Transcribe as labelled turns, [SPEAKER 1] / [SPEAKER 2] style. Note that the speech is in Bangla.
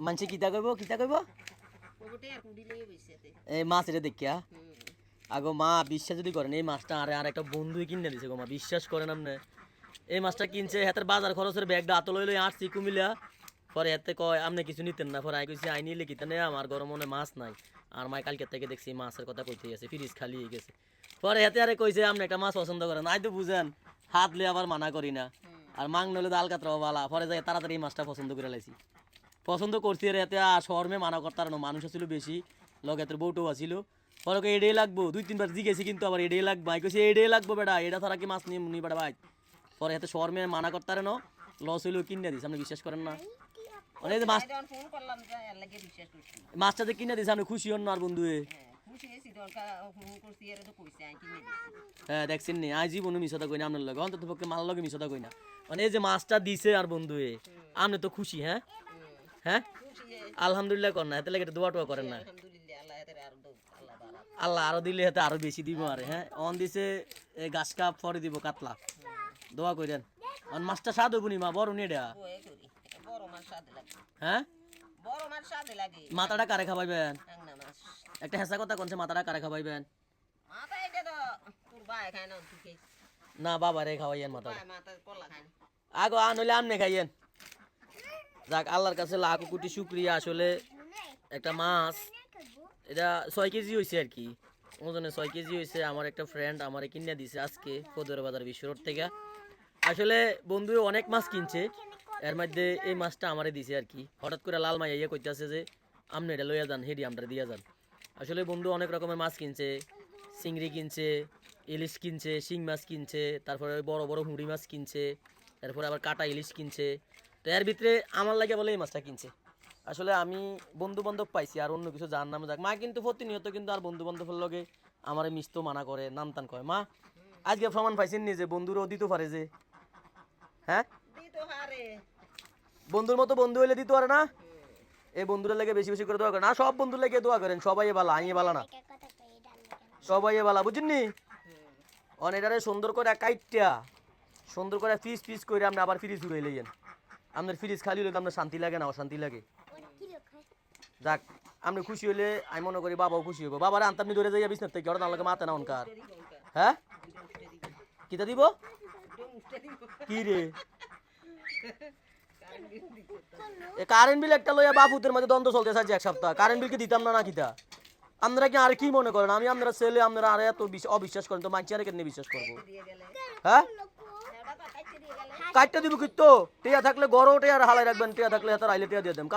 [SPEAKER 1] মানছি কিতা কইব এই মাছ এটা দেখিয়া আগো মা বিশ্বাস যদি করেন এই মাছটা আর একটা বন্ধু কিনে দিছে গো মা বিশ্বাস করেন আপনি এই মাছটা কিনছে হাতের বাজার খরচের ব্যাগটা আত লইলে আসছি কুমিল্লা পরে এতে কয় আপনি কিছু নিতেন না পরে আই কইছি আই নিলে কিতা নেই আমার গরম মনে মাছ নাই আর মাই কালকে থেকে দেখছি মাছের কথা কইতে গেছে ফ্রিজ খালি হয়ে গেছে পরে হাতে আরে কইছে আপনি একটা মাছ পছন্দ করেন আই তো বুঝেন হাত লিয়ে আবার মানা করি না আর মাং নইলে তো আলকাতরাও বালা পরে যাই তাড়াতাড়ি এই মাছটা পছন্দ করে লাইছি পছন্দ করছি আর এতে শর্মে মানা করতার না মানুষ ছিল বেশি লগে তোর বউটাও আছিল পরে ওকে এডেই লাগবো 2-3 বার জিগেছি কিন্তু আবার এডেই লাগবো আই কইছি এডেই লাগবো বেটা এটা ছাড়া কি মাছ নিয়ে বেটা ভাই পরে এতে শর্মে মানা করতারে না লস হইলেও কিনে দিস আপনি বিশ্বাস করেন না অনেক যে মাছটা যে কিনে দিস আপনি খুশি হন না আর বন্ধু হ্যাঁ দেখছেন নি আজ জীবনে মিশতা কই না আপনার লগে অন্তত পক্ষে মাল লগে মিশতা কই না মানে এই যে মাছটা দিছে আর বন্ধু আপনি তো খুশি হ্যাঁ হ্যাঁ আলহামদুলিল্লাহ করেন না এতে লেগে দোয়া টোয়া করেন না আল্লাহ আরো দিলে হাতে আরো বেশি দিব আর হ্যাঁ অন দিছে গাছ কাপ পরে দিব কাতলা দোয়া করেন অন মাছটা স্বাদ হইব নি মা বড় নি এটা হ্যাঁ মাথাটা কারে খাবাইবেন একটা হেসা কথা কোনছে মাথাটা কারে খাবাইবেন না বাবারে খাওয়াইয়েন মাথা আগো নইলে আমনে খাইয়েন যাক আল্লাহর কাছে লাখ কোটি শুকরিয়া আসলে একটা মাছ এটা 6 কেজি হয়েছে আর কি ওজনে 6 কেজি হয়েছে আমার একটা ফ্রেন্ড আমারে কিনে দিছে আজকে ফদুয়ার বাজার বিশ্ব রোড থেকে আসলে বন্ধু অনেক মাছ কিনছে এর মধ্যে এই মাছটা আমারে দিছে আর কি হঠাৎ করে লাল মাইয়া ইয়ে কইতাছে যে আপনি এটা লইয়া যান হেডি আমরা দিয়া যান আসলে বন্ধু অনেক রকমের মাছ কিনছে চিংড়ি কিনছে ইলিশ কিনছে শিং মাছ কিনছে তারপরে বড় বড় হুঁড়ি মাছ কিনছে তারপরে আবার কাটা ইলিশ কিনছে তো এর ভিতরে আমার লাগে বলে এই মাছটা কিনছে আসলে আমি বন্ধু বান্ধব পাইছি আর অন্য কিছু জানার নামে যাক মা কিন্তু প্রতিনিয়ত কিন্তু আর বন্ধু বান্ধবের লগে আমার মিশতো মানা করে নাম টান কয় মা আজকে প্রমাণ পাইছেন নি যে বন্ধুরও দিতে পারে যে হ্যাঁ বন্ধুর মতো বন্ধু হইলে দিতে পারে না এই বন্ধুরা লেগে বেশি বেশি করে দোয়া করেন না সব বন্ধুর লেগে দোয়া করেন সবাই বালা আইয়ে বালা না সবাই বালা বুঝেননি অনেকটারে সুন্দর করে কাইটটা সুন্দর করে পিস পিস করে আপনি আবার ফ্রিজ উড়াই লইয়েন আপনার ফ্রিজ খালি হলে আপনার শান্তি লাগে না অশান্তি লাগে যাক আপনি খুশি হলে আমি মনে করি বাবাও খুশি হবো বাবার আনতে আপনি ধরে যাইয়া বিছনার থেকে ওরা লাগে মাথা না অনকার হ্যাঁ কিতা দিব কি রে কারেন্ট বিল একটা লইয়া বাপুতের মধ্যে দ্বন্দ্ব চলতে চাইছে এক সপ্তাহ কারেন্ট বিল কি দিতাম না কিতা আপনারা কি আর কি মনে করেন আমি আপনারা ছেলে আপনারা আর এত অবিশ্বাস করেন তো মানছি আর কেন বিশ্বাস করবো হ্যাঁ কাটটা দিব কিন্তু টিয়া থাকলে গড় টিয়া হালাই রাখবেন টিয়া থাকলে হাতে আইলে টিয়া দিয়ে দেন